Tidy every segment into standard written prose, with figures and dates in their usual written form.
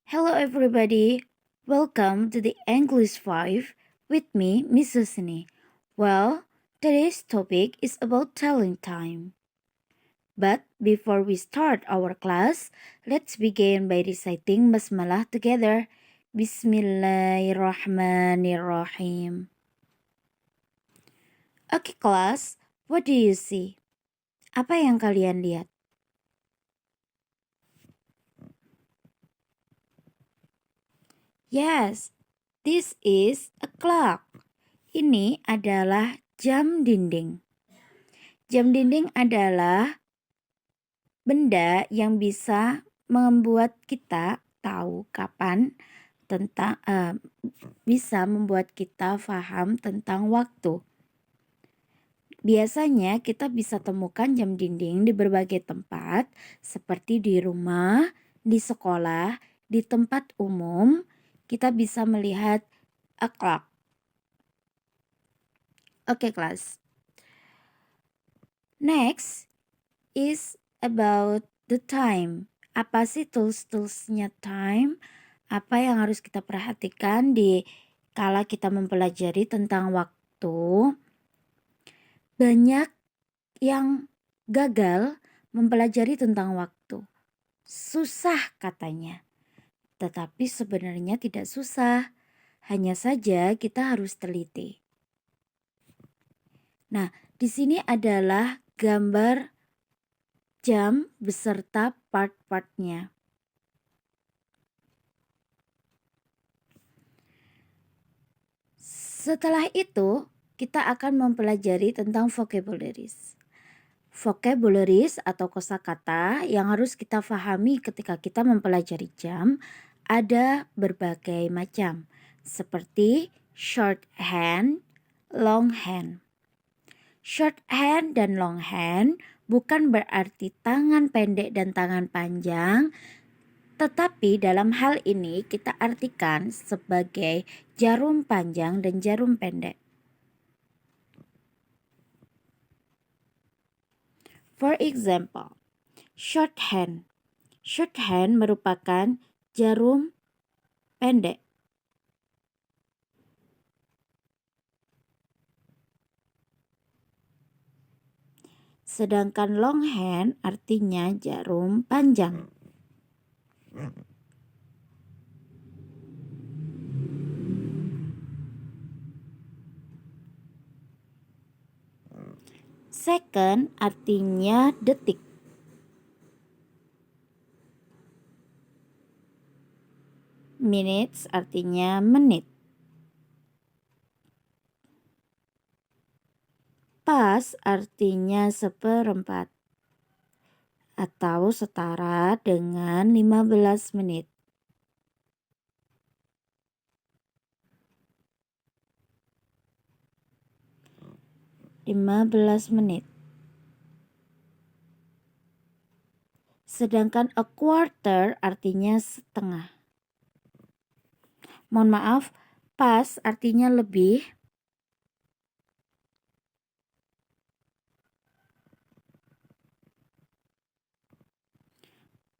Hello, everybody. Welcome to the English 5 with me, Miss Susini. Well, today's topic is about telling time. But before we start our class, let's begin by reciting basmalah together. Bismillahirrahmanirrahim. Okay, class, what do you see? Apa yang kalian lihat? Yes, this is a clock. Ini adalah jam dinding. Jam dinding adalah benda yang bisa membuat kita tahu kapan bisa membuat kita paham tentang waktu. Biasanya kita bisa temukan jam dinding di berbagai tempat seperti di rumah, di sekolah, di tempat umum. Kita bisa melihat a clock. Oke, kelas. Next is about the time. Apa sih tools-toolsnya time? Apa yang harus kita perhatikan di kala kita mempelajari tentang waktu? Banyak yang gagal mempelajari tentang waktu. Susah katanya. Tetapi sebenarnya tidak susah. Hanya saja kita harus teliti. Nah, di sini adalah gambar jam beserta part-partnya. Setelah itu, kita akan mempelajari tentang vocabularies. Vocabularies atau kosakata yang harus kita pahami ketika kita mempelajari jam ada berbagai macam, seperti shorthand, longhand. Shorthand dan longhand bukan berarti tangan pendek dan tangan panjang, tetapi dalam hal ini kita artikan sebagai jarum panjang dan jarum pendek. For example, shorthand. Shorthand merupakan jarum pendek. Sedangkan longhand artinya jarum panjang. Second artinya detik. Minutes artinya menit. Pas artinya seperempat atau setara dengan 15 menit. Sedangkan a quarter artinya setengah. Mohon maaf, pas artinya lebih.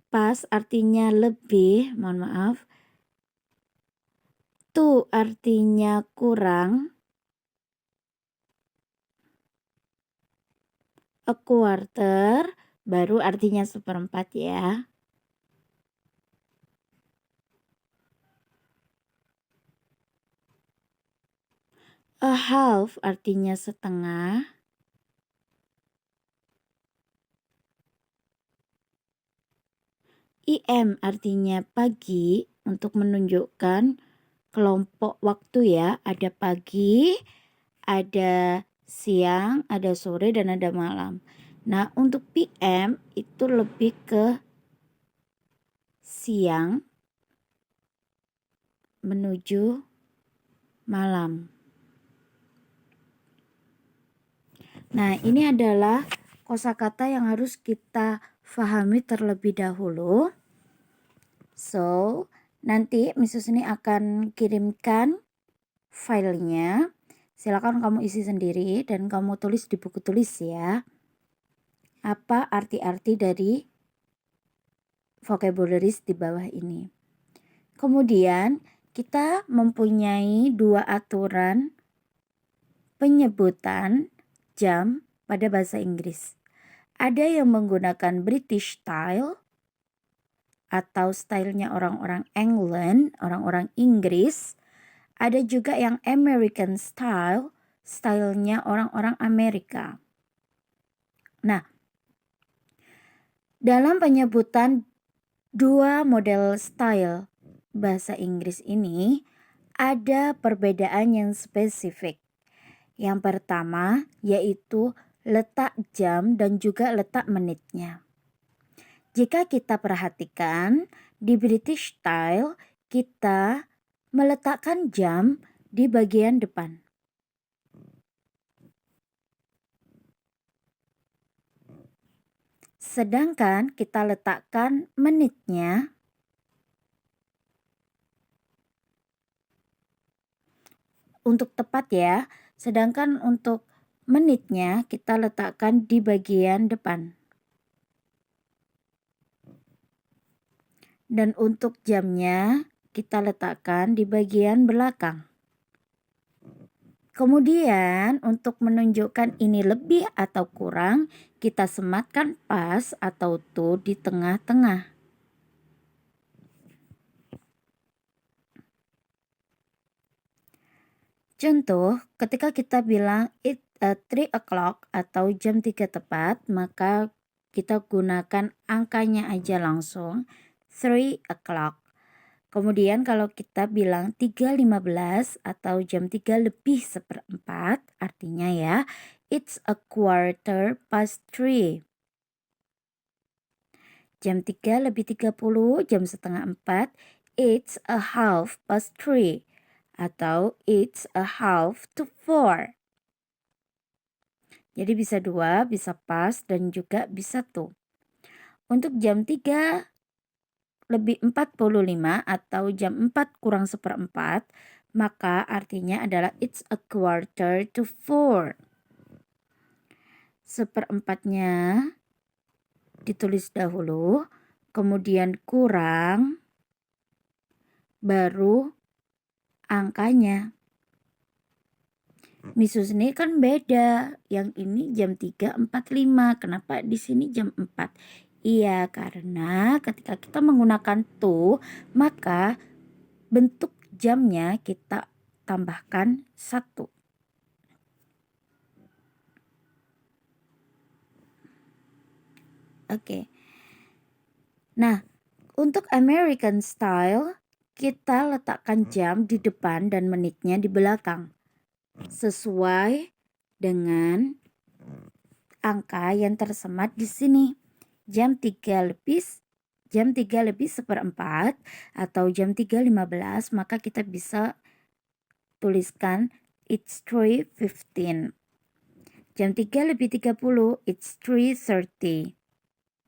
Pas artinya lebih, mohon maaf. Tu artinya kurang. A quarter baru artinya seperempat ya. A half artinya setengah. IM artinya pagi untuk menunjukkan kelompok waktu ya. Ada pagi, ada siang, ada sore, dan ada malam. Nah, untuk PM itu lebih ke siang menuju malam. Nah, ini adalah kosakata yang harus kita pahami terlebih dahulu. So, nanti Miss ini akan kirimkan filenya. Silakan kamu isi sendiri dan kamu tulis di buku tulis ya. Apa arti-arti dari vocabularies di bawah ini. Kemudian kita mempunyai dua aturan penyebutan jam pada bahasa Inggris. Ada yang menggunakan British style atau stylenya orang-orang England, orang-orang Inggris. Ada juga yang American style, stylenya orang-orang Amerika. Nah, dalam penyebutan dua model style bahasa Inggris ini ada perbedaan yang spesifik. Yang pertama yaitu letak jam dan juga letak menitnya. Jika kita perhatikan di British style kita meletakkan jam di bagian depan. Sedangkan kita letakkan menitnya untuk tepat ya. Sedangkan untuk menitnya kita letakkan di bagian depan. Dan untuk jamnya kita letakkan di bagian belakang. Kemudian untuk menunjukkan ini lebih atau kurang, kita sematkan pas atau to di tengah-tengah. Contoh, ketika kita bilang it 3 o'clock atau jam 3 tepat, maka kita gunakan angkanya aja langsung, 3 o'clock. Kemudian kalau kita bilang 3.15 atau jam 3 lebih seperempat, artinya ya, it's a quarter past 3. Jam 3 lebih 30, jam setengah 4, it's a half past 3. Atau it's a half to 4. Jadi bisa 2, bisa pas, dan juga bisa to. Untuk jam 3 lebih 45 atau jam 4 kurang seperempat, maka artinya adalah it's a quarter to 4. Seperempatnya ditulis dahulu, kemudian kurang, baru angkanya. Misus ini kan beda, yang ini jam 3.45, kenapa di sini jam 4? Iya, karena ketika kita menggunakan to, maka bentuk jamnya kita tambahkan 1. Oke. Nah, untuk American style, kita letakkan jam di depan dan menitnya di belakang. Sesuai dengan angka yang tersemat di sini. Jam 3 lebih seperempat atau jam 3.15, maka kita bisa tuliskan it's 3:15. Jam 3 lebih 30, it's 3:30.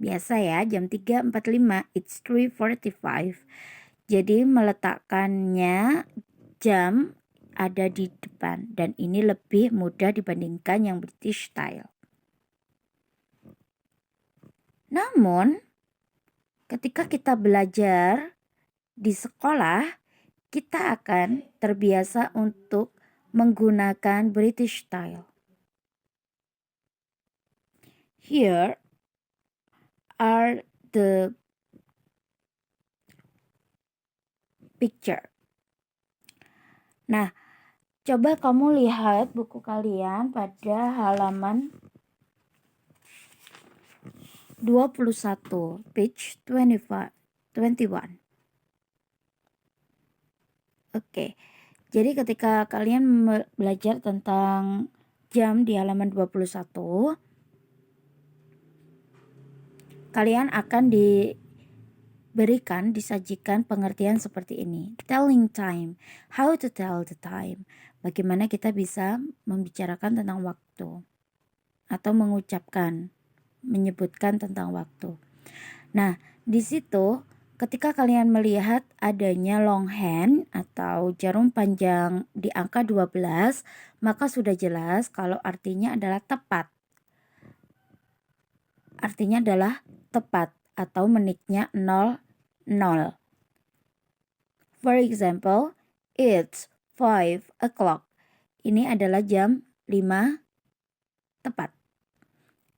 Biasa ya, jam 3.45, it's 3:45. Jadi meletakkannya jam ada di depan dan ini lebih mudah dibandingkan yang British style. Namun, ketika kita belajar di sekolah, kita akan terbiasa untuk menggunakan British style. Here are the picture. Nah, coba kamu lihat buku kalian pada halaman 21, page 21. Oke, jadi ketika kalian belajar tentang jam di halaman 21, kalian akan disajikan pengertian seperti ini. Telling time, how to tell the time. Bagaimana kita bisa membicarakan tentang waktu atau menyebutkan tentang waktu. Nah, di situ ketika kalian melihat adanya longhand atau jarum panjang di angka 12, maka sudah jelas kalau artinya adalah tepat. Artinya adalah tepat atau menitnya 00. For example, it's 5 o'clock. Ini adalah jam 5 tepat.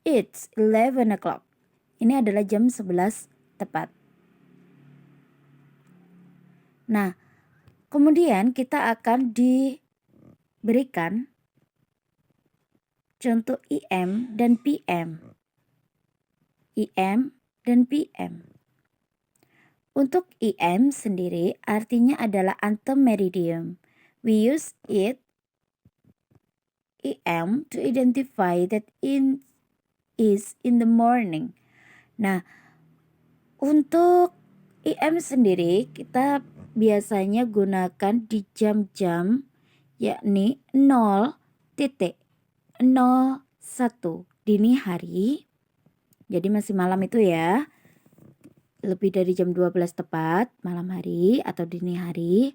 It's 11 o'clock. Ini adalah jam 11 tepat. Nah, kemudian kita akan diberikan contoh IM dan PM. IM dan PM. Untuk IM sendiri artinya adalah antemeridium. We use it IM to identify that it is in the morning. Nah, untuk IM sendiri kita biasanya gunakan di jam-jam yakni 0.01 dini hari. Jadi masih malam itu ya. Lebih dari jam 12 tepat malam hari atau dini hari.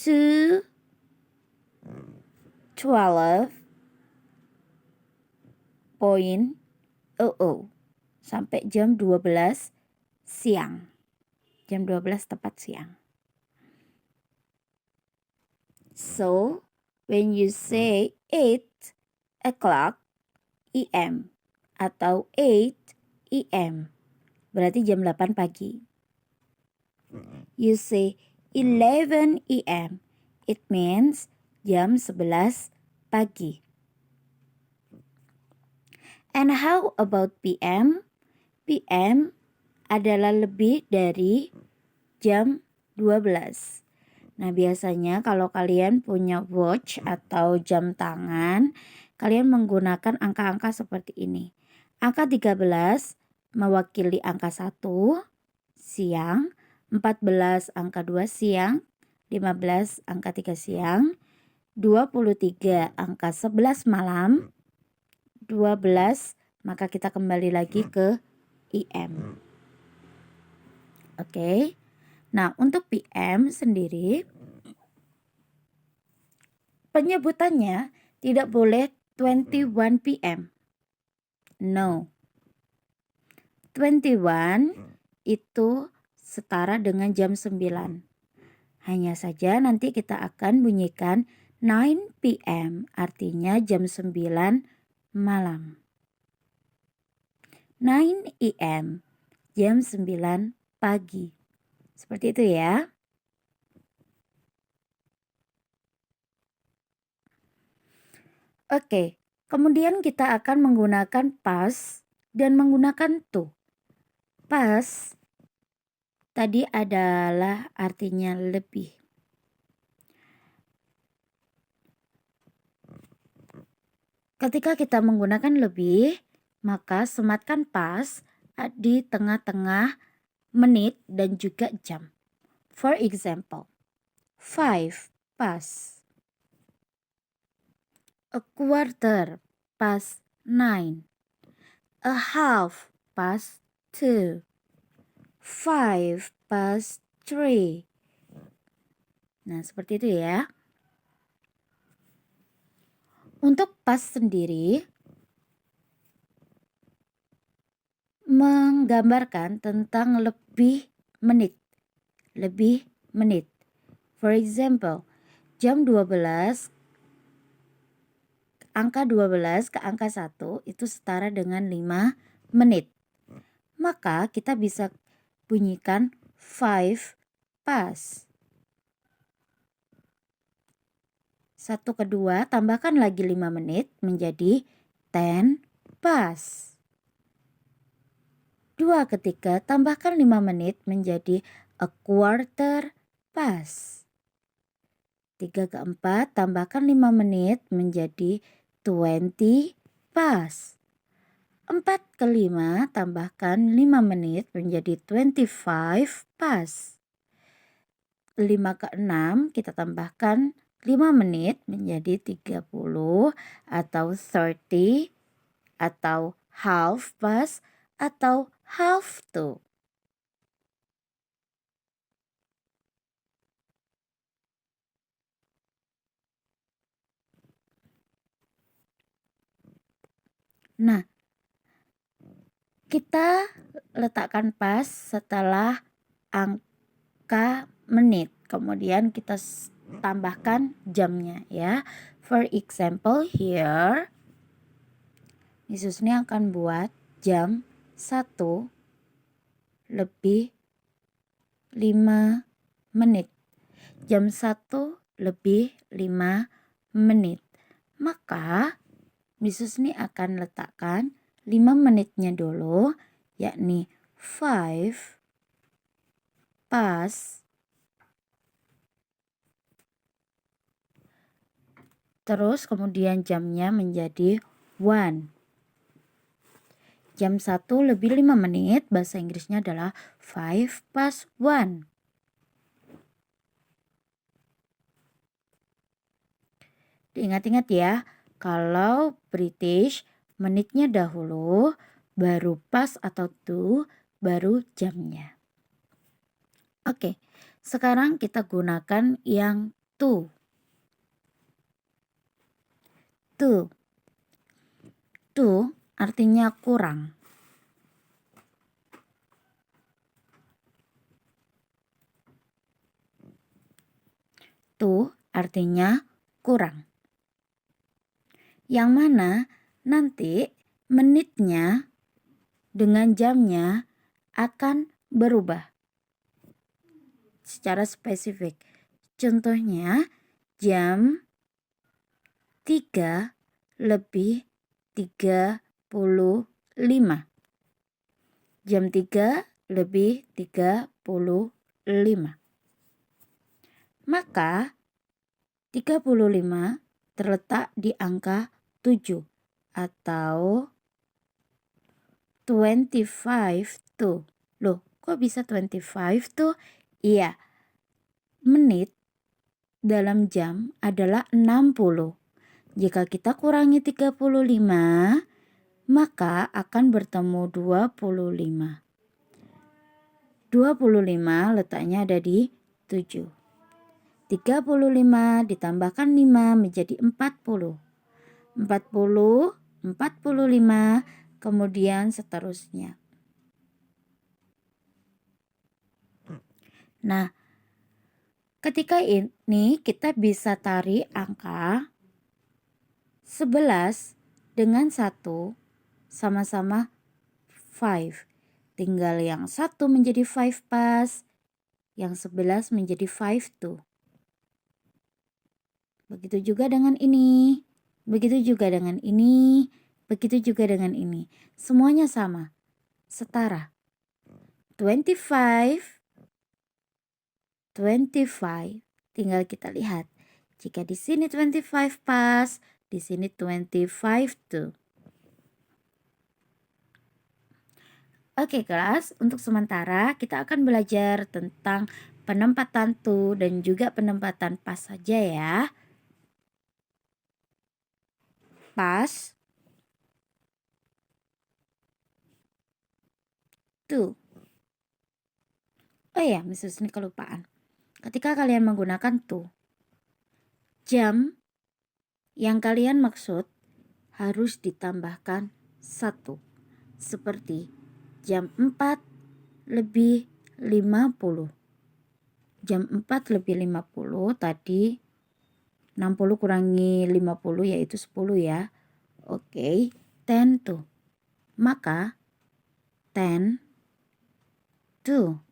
To 12.00 sampai jam 12 siang. Jam 12 tepat siang. So, when you say 8 o'clock EM atau 8 EM, berarti jam 8 pagi. You say 11 EM, it means jam 11 pagi. And how about PM? PM adalah lebih dari jam 12. Nah, biasanya kalau kalian punya watch atau jam tangan, kalian menggunakan angka-angka seperti ini. Angka 13 mewakili angka 1 siang, 14 angka 2 siang, 15 angka 3 siang, 23 angka 11 malam, 12 maka kita kembali lagi ke IM. Oke. Nah, untuk PM sendiri penyebutannya tidak boleh 21 PM. No. 21 itu setara dengan jam 9. Hanya saja nanti kita akan bunyikan 9 PM, artinya jam 9 malam. 9 AM, jam 9 pagi. Seperti itu ya. Oke, kemudian kita akan menggunakan past dan menggunakan to. Past tadi adalah artinya lebih. Ketika kita menggunakan lebih, maka sematkan past di tengah-tengah menit dan juga jam. For example, 5 past, a quarter past 9, a half past 2, 5 past 3. Nah, seperti itu ya. Untuk past sendiri menggambarkan tentang lebih menit. For example, jam 12, angka 12 ke angka 1 itu setara dengan 5 menit. Maka kita bisa bunyikan 5 past. 1 ke 2 tambahkan lagi 5 menit menjadi 10 past. 2 ke 3 tambahkan 5 menit menjadi a quarter past. 3 ke 4 tambahkan 5 menit menjadi 20 past. 4 ke 5 tambahkan 5 menit menjadi 25 past. 5 ke 6 kita tambahkan 5 menit menjadi 30 atau 30 atau half past atau half to. Nah, kita letakkan pas setelah angka menit kemudian kita tambahkan jamnya ya. For example here, Miss ini akan buat jam 1 lebih 5 menit. Jam 1 lebih 5 menit. Maka Miss ini akan letakkan 5 menitnya dulu, yakni 5 past. Terus kemudian jamnya menjadi 1. Jam 1 lebih 5 menit, bahasa Inggrisnya adalah 5 past 1. Diingat-ingat ya, kalau British menitnya dahulu, baru past atau to, baru jamnya. Oke, sekarang kita gunakan yang to. To artinya kurang. To artinya kurang. Yang mana nanti menitnya dengan jamnya akan berubah secara spesifik. Contohnya jam 3 lebih 35. Jam 3 lebih 35. Maka 35 terletak di angka 7 atau 25 to. Loh, kok bisa 25 to? Iya, menit dalam jam adalah 60. Jika kita kurangi 35, maka akan bertemu 25. 25 letaknya ada di 7. 35 ditambahkan 5 menjadi 40. 40, 45, kemudian seterusnya. Nah, ketika ini kita bisa tarik angka 11 dengan 1 sama-sama 5. Tinggal yang 1 menjadi 5 past, yang 11 menjadi 5 to. Begitu juga dengan ini, begitu juga dengan ini, begitu juga dengan ini. Semuanya sama, setara. 25, tinggal kita lihat. Jika di sini 25 past, di sini 25 to. Oke kelas, untuk sementara kita akan belajar tentang penempatan to dan juga penempatan past saja ya. Past, to. Oh ya, Miss ini kelupaan. Ketika kalian menggunakan to, jam yang kalian maksud harus ditambahkan 1. Seperti jam 4 lebih 50. Jam 4 lebih 50 tadi 60 kurangi 50 yaitu 10 ya. Oke, 10 to. Maka 10 to.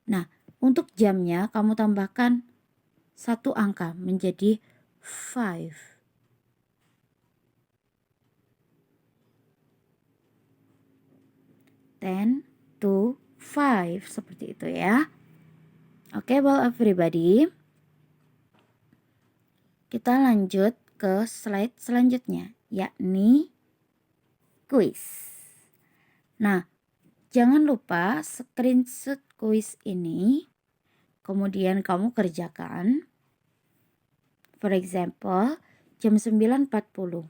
Nah, untuk jamnya kamu tambahkan 1 angka menjadi 5. 10 to 5 seperti itu ya. Oke, well everybody. Kita lanjut ke slide selanjutnya, yakni kuis. Nah, jangan lupa screenshot kuis ini, kemudian kamu kerjakan. For example, jam 9.40.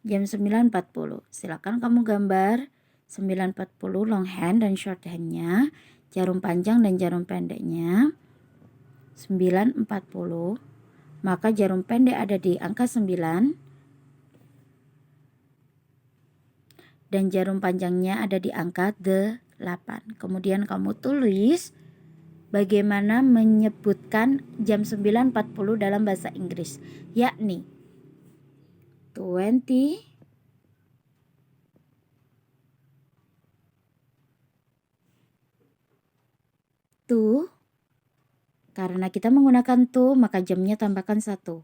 Jam 9.40. Silakan kamu gambar 9.40 long hand dan short handnya, jarum panjang dan jarum pendeknya. 9.40. Maka jarum pendek ada di angka 9 dan jarum panjangnya ada di angka 8. Kemudian kamu tulis bagaimana menyebutkan jam 9.40 dalam bahasa Inggris, yakni 20 to, karena kita menggunakan to maka jamnya tambahkan 1,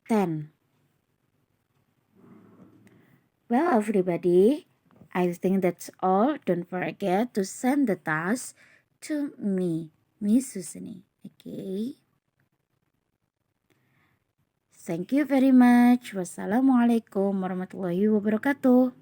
10. Well everybody, I think that's all. Don't forget to send the task to me, Miss Susani. Okay. Thank you very much. Wassalamualaikum warahmatullahi wabarakatuh.